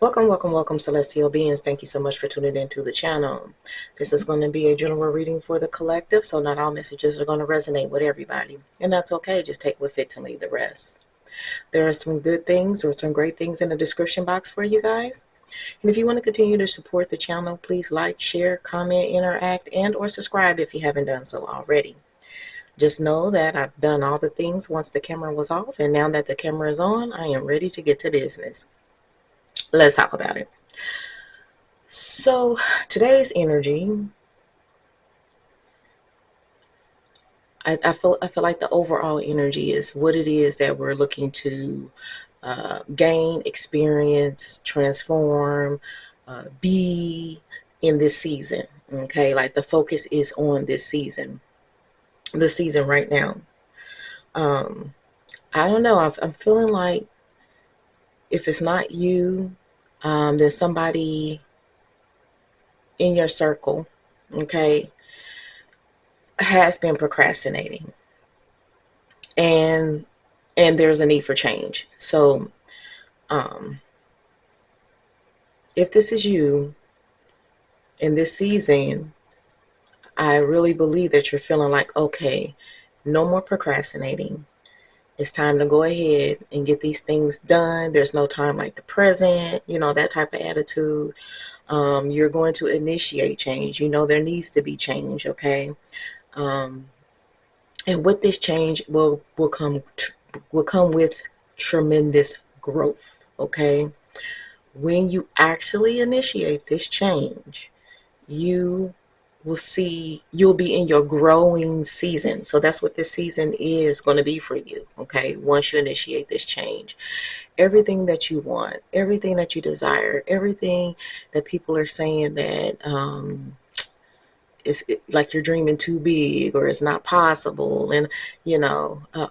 Welcome, celestial beings. Thank you so much for tuning into the channel. This is going to be a general reading for the collective, so not all messages are going to resonate with everybody. And that's okay. Just take what fits and leave the rest. There are some good things or some great things in the description box for you guys. And if you want to continue to support the channel, please like, share, comment, interact, and or subscribe if you haven't done so already. Just know that I've done all the things once the camera was off, and now that the camera is on, I am ready to get to business. Let's talk about it. So today's energy, I feel like the overall energy is what it is that we're looking to gain, experience, transform, be in this season. Okay, like the focus is on this season, the season right now. I don't know. I'm feeling like if it's not you, then somebody in your circle, okay, has been procrastinating, and there's a need for change. So if this is you in this season, I really believe that you're feeling like, okay, no more procrastinating. It's time to go ahead and get these things done. There's no time like the present, that type of attitude. You're going to initiate change. There needs to be change, okay? And with this change will come with tremendous growth, okay? When you actually initiate this change, you will see you'll be in your growing season. So that's what this season is going to be for you, okay? Once you initiate this change, everything that you want, everything that you desire, everything that people are saying that it's like you're dreaming too big or it's not possible, and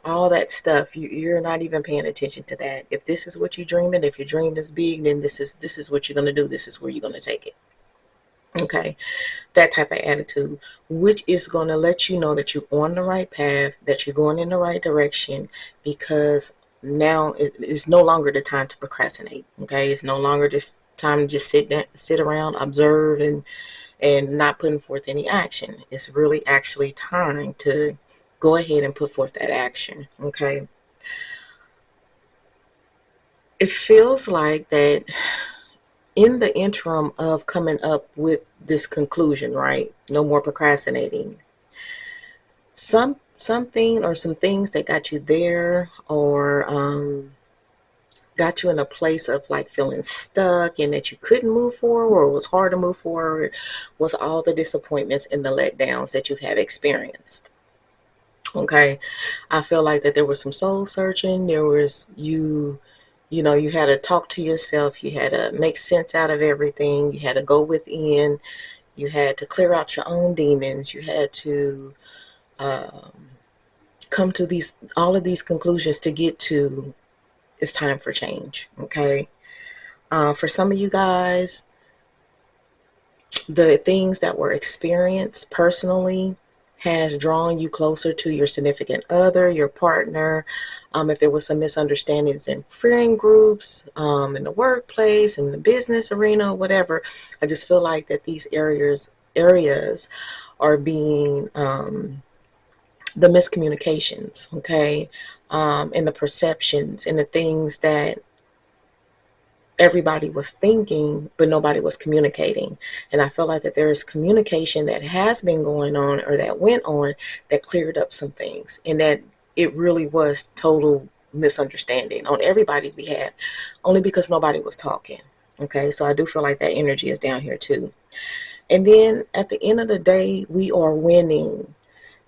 all that stuff, you're not even paying attention to that. If this is what you're dreaming, if your dream is big, then this is what you're going to do. This is where you're going to take it, okay? That type of attitude, which is going to let you know that you're on the right path, that you're going in the right direction, because now it's no longer the time to procrastinate, okay? It's no longer this time to just sit around, observe, and not putting forth any action. It's really actually time to go ahead and put forth that action, okay? It feels like that in the interim of coming up with this conclusion, right? No more procrastinating. Something or some things that got you there, or got you in a place of like feeling stuck and that you couldn't move forward, or it was hard to move forward, was all the disappointments and the letdowns that you have experienced. Okay, I feel like that there was some soul searching. There was you had to talk to yourself. You had to make sense out of everything. You had to go within. You had to clear out your own demons. You had to come to all of these conclusions to get to, it's time for change, okay? For some of you guys, the things that were experienced personally has drawn you closer to your significant other, your partner. If there was some misunderstandings in friend groups, in the workplace, in the business arena, whatever, I just feel like that these areas are being the miscommunications, okay, and the perceptions and the things that everybody was thinking, but nobody was communicating. And I feel like that there is communication that has been going on, or that went on, that cleared up some things, and that it really was total misunderstanding on everybody's behalf, only because nobody was talking, okay? So I do feel like that energy is down here too. And then at the end of the day, we are winning.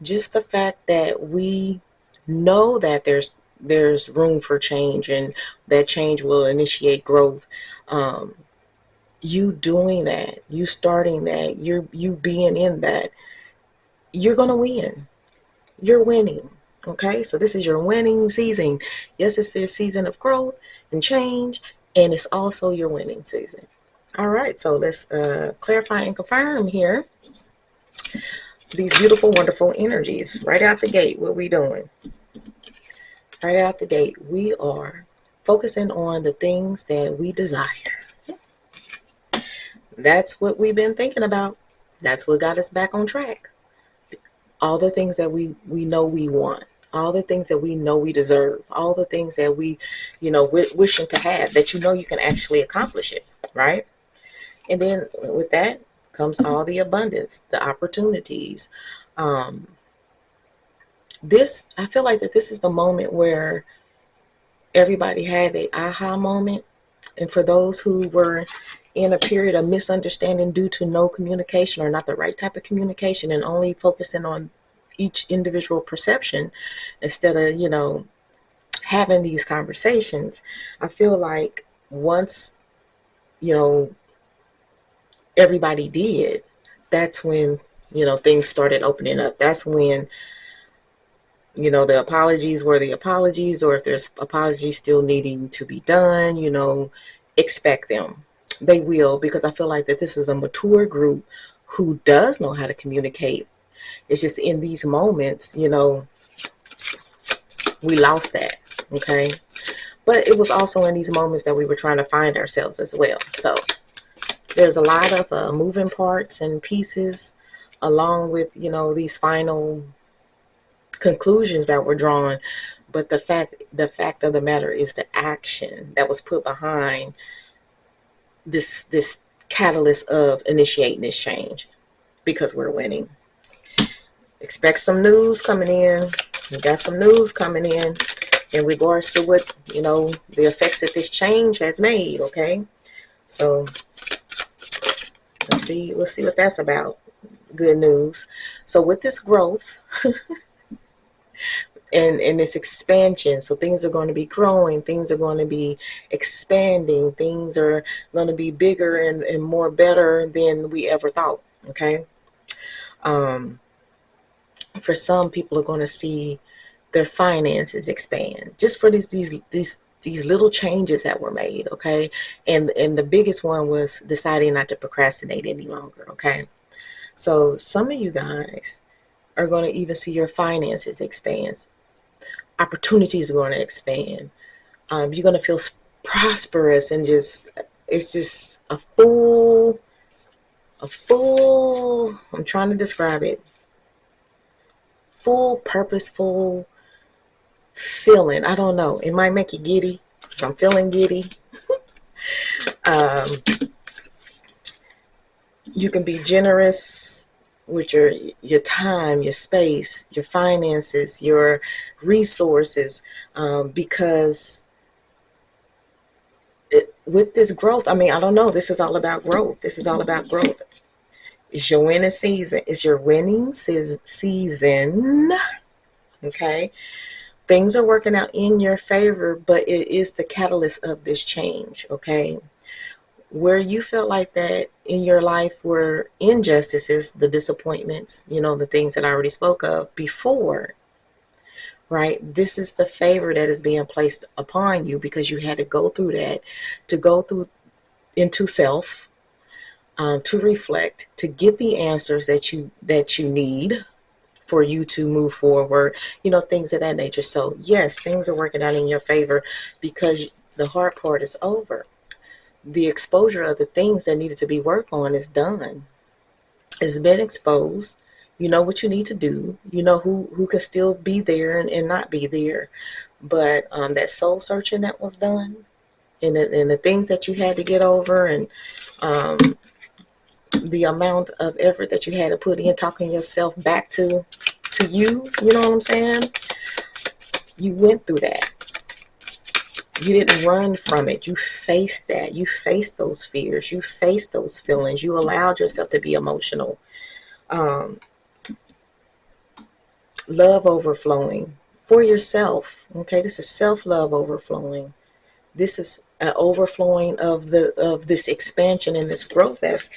Just the fact that we know that there's room for change, and that change will initiate growth. You doing that, you starting that, you being in that, you're gonna win. You're winning, okay? So this is your winning season. Yes, it's their season of growth and change, and it's also your winning season. All right, so let's clarify and confirm here these beautiful, wonderful energies right out the gate. What we doing? Right out the gate, we are focusing on the things that we desire. That's what we've been thinking about. That's what got us back on track. All the things that we know we want, all the things that we know we deserve, all the things that we, wishing to have, that you can actually accomplish it, right? And then with that comes all the abundance, the opportunities. Um, this, I feel like that this is the moment where everybody had the aha moment. And for those who were in a period of misunderstanding due to no communication or not the right type of communication and only focusing on each individual perception instead of, having these conversations, I feel like once, you know, everybody did, that's when, things started opening up. That's when, the apologies were the apologies, or if there's apologies still needing to be done, expect them. They will, because I feel like that this is a mature group who does know how to communicate. It's just in these moments, we lost that. Okay. But it was also in these moments that we were trying to find ourselves as well. So there's a lot of moving parts and pieces along with, these final conclusions that were drawn. But the fact of the matter is the action that was put behind this catalyst of initiating this change, because we're winning. Expect some news coming in. We got some news coming in regards to what, the effects that this change has made. Okay, so let's see what that's about. Good news. So with this growth and this expansion, so things are going to be growing, things are going to be expanding, things are going to be bigger and more better than we ever thought. Okay. um for some people are going to see their finances expand just for these little changes that were made. Okay. And the biggest one was deciding not to procrastinate any longer. Okay. So some of you guys are going to even see your finances expand. Opportunities are going to expand. You're going to feel prosperous, and just, it's just a full, I'm trying to describe it, full purposeful feeling. I don't know. It might make you giddy. If I'm feeling giddy, um, you can be generous with your time, your space, your finances, your resources, because with this growth, I mean, I don't know. This is all about growth. This is all about growth. It's your winning season. It's your winning season. Okay. Things are working out in your favor, but it is the catalyst of this change. Okay. Where you felt like that in your life were injustices, the disappointments, the things that I already spoke of before, right? This is the favor that is being placed upon you because you had to go through that, to go through into self, to reflect, to get the answers that you need for you to move forward, things of that nature. So yes, things are working out in your favor because the hard part is over. The exposure of the things that needed to be worked on is done. It's been exposed. You know what you need to do. You know who can still be there and not be there. But that soul searching that was done, and the things that you had to get over, and um, the amount of effort that you had to put in talking yourself back to you, you know what I'm saying? You went through that. You didn't run from it. You faced that. You faced those fears. You faced those feelings. You allowed yourself to be emotional. Um, love overflowing for yourself. Okay, this is self-love overflowing. This is an overflowing of this expansion and this growth that's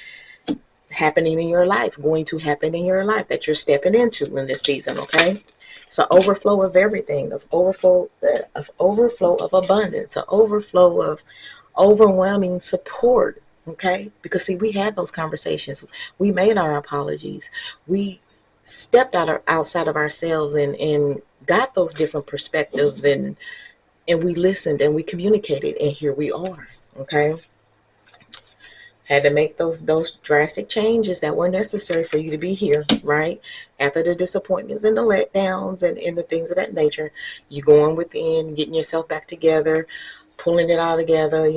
happening in your life, going to happen in your life, that you're stepping into in this season. Okay, it's an overflow of everything, of overflow of abundance, an overflow of overwhelming support. Okay, because see, we had those conversations, we made our apologies, we stepped outside of ourselves and got those different perspectives, and we listened and we communicated, and here we are. Okay, Had to make those drastic changes that were necessary for you to be here, right? After the disappointments and the letdowns and the things of that nature, you going within, getting yourself back together, pulling it all together,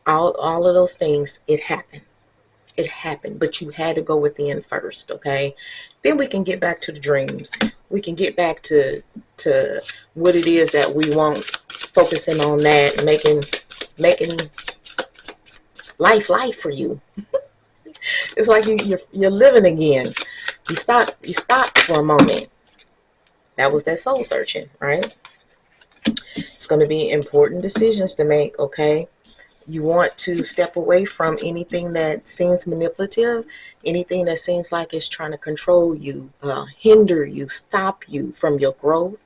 all of those things. It happened. It happened, but you had to go within first, okay? Then we can get back to the dreams. We can get back to what it is that we want, focusing on that, making life for you. It's like you're living again. You stop for a moment. That was that soul searching, right? It's going to be important decisions to make, okay? You want to step away from anything that seems manipulative, anything that seems like it's trying to control you, hinder you, stop you from your growth,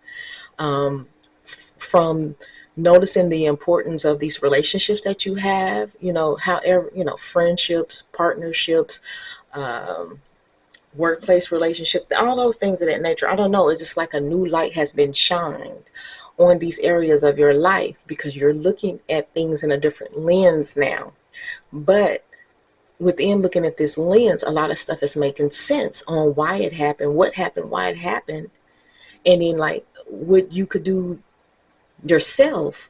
from noticing the importance of these relationships that you have, however, friendships, partnerships, workplace relationship, all those things of that nature. I don't know. It's just like a new light has been shined on these areas of your life because you're looking at things in a different lens now. But within looking at this lens, a lot of stuff is making sense on why it happened, what happened, why it happened. And then like what you could do yourself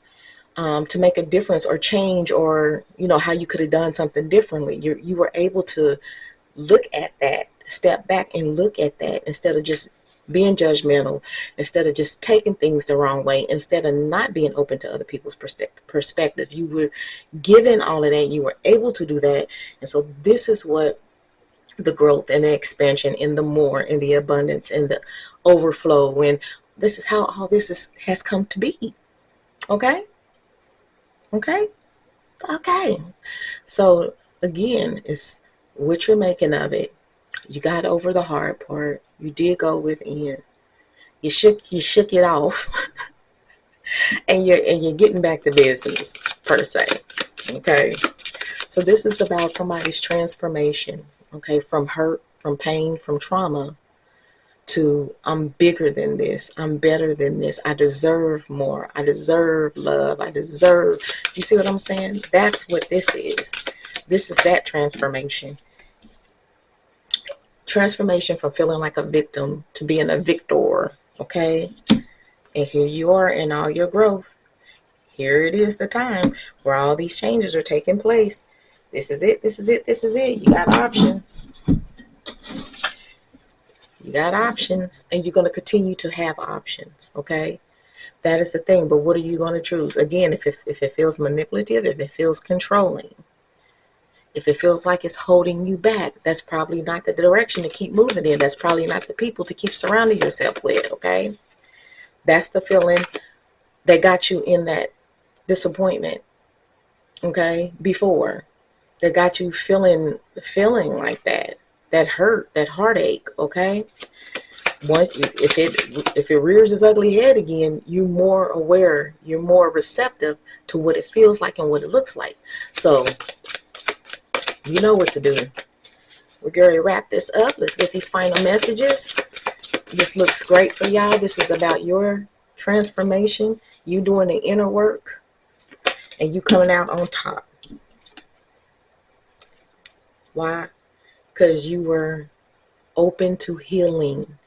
to make a difference or change, or, how you could have done something differently. You were able to look at that, step back and look at that instead of just being judgmental, instead of just taking things the wrong way, instead of not being open to other people's perspective. You were given all of that. You were able to do that. And so this is what the growth and the expansion and the more and the abundance and the overflow, and this is how all this has come to be. Okay? Okay? Okay. So again, it's what you're making of it. You got over the hard part. You did go within. You shook it off, and you're getting back to business per se. Okay. So this is about somebody's transformation. Okay, from hurt, from pain, from trauma, to I'm bigger than this. I'm better than this. I deserve more. I deserve love. You see what I'm saying? That's what this is. This is that transformation. Transformation from feeling like a victim to being a victor, okay? And here you are in all your growth. Here it is, the time where all these changes are taking place. This is it, this is it, this is it. You got options. You got options, and you're going to continue to have options, okay? That is the thing, but what are you going to choose? Again, if it feels manipulative, if it feels controlling, if it feels like it's holding you back, that's probably not the direction to keep moving in. That's probably not the people to keep surrounding yourself with, okay? That's the feeling that got you in that disappointment, okay, before. That got you feeling like that hurt, that heartache, okay? Once if it rears its ugly head again, you're more aware, you're more receptive to what it feels like and what it looks like. So you know what to do. We're going to wrap this up. Let's get these final messages. This looks great for y'all. This is about your transformation, you doing the inner work, and you coming out on top. Why? Because you were open to healing.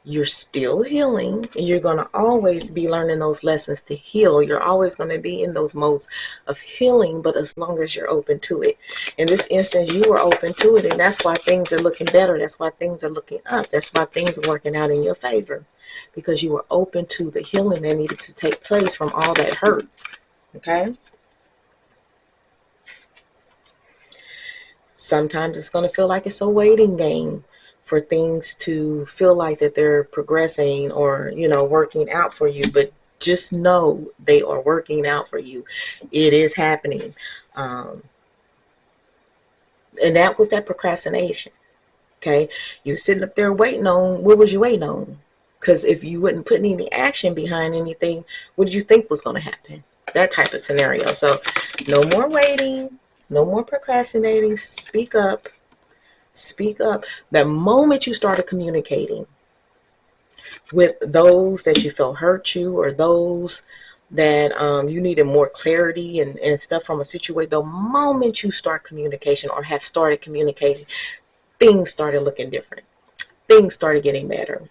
You're still healing, and you're going to always be learning those lessons to heal. You're always going to be in those modes of healing, but as long as you're open to it. In this instance, you were open to it, and that's why things are looking better. That's why things are looking up. That's why things are working out in your favor, because you were open to the healing that needed to take place from all that hurt. Okay? Sometimes it's going to feel like it's a waiting game for things to feel like that they're progressing or, working out for you. But just know they are working out for you. It is happening. And that was that procrastination. Okay. You were sitting up there waiting on, what was you waiting on? Because if you wouldn't put any action behind anything, what did you think was going to happen? That type of scenario. So no more waiting. No more procrastinating. Speak up. Speak up. The moment you started communicating with those that you felt hurt you, or those that you needed more clarity and stuff from a situation, the moment you start communication or have started communicating, things started looking different. Things started getting better.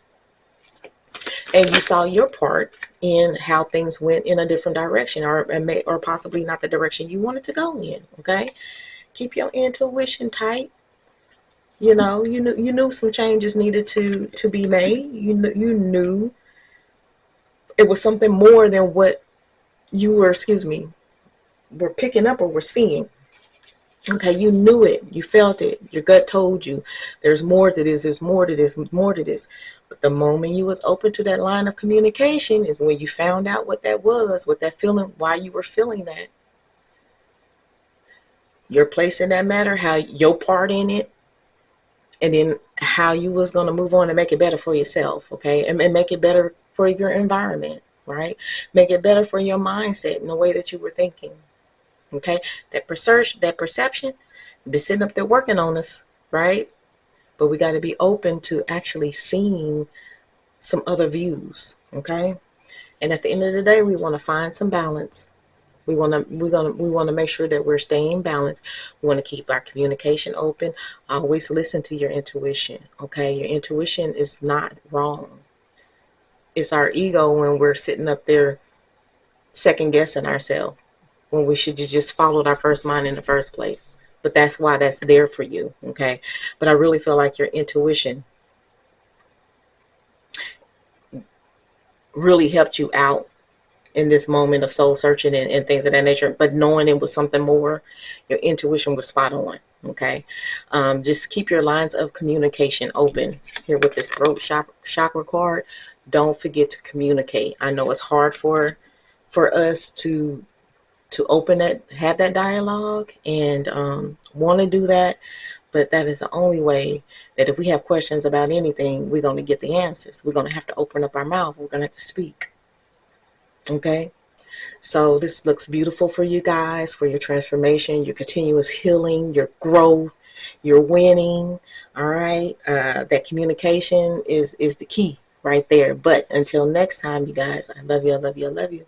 And you saw your part in how things went in a different direction, or possibly not the direction you wanted to go in. Okay? Keep your intuition tight. You knew some changes needed to be made. You knew it was something more than what you were, were picking up or were seeing. Okay, you knew it, you felt it, your gut told you there's more to this, there's more to this, more to this. But the moment you was open to that line of communication is when you found out what that was, what that feeling, why you were feeling that, your place in that matter, how your part in it, and then how you was going to move on and make it better for yourself. Okay, and make it better for your environment, right? Make it better for your mindset and the way that you were thinking. Okay, that perception be sitting up there working on us, right? But we got to be open to actually seeing some other views. Okay, and at the end of the day, we want to find some balance. We want to make sure that we're staying balanced. We want to keep our communication open. Always listen to your intuition. Okay, your intuition is not wrong. It's our ego when we're sitting up there second guessing ourselves, when we should have just followed our first mind in the first place. But that's why that's there for you. Okay, but I really feel like your intuition really helped you out in this moment of soul searching and things of that nature. But knowing it was something more, your intuition was spot on. Okay, just keep your lines of communication open. Here with this throat chakra card, don't forget to communicate. I know it's hard for us to open it, have that dialogue, and want to do that. But that is the only way that if we have questions about anything, we're going to get the answers. We're going to have to open up our mouth. We're going to have to speak. Okay? So this looks beautiful for you guys, for your transformation, your continuous healing, your growth, your winning. All right? That communication is the key right there. But until next time, you guys, I love you, I love you, I love you.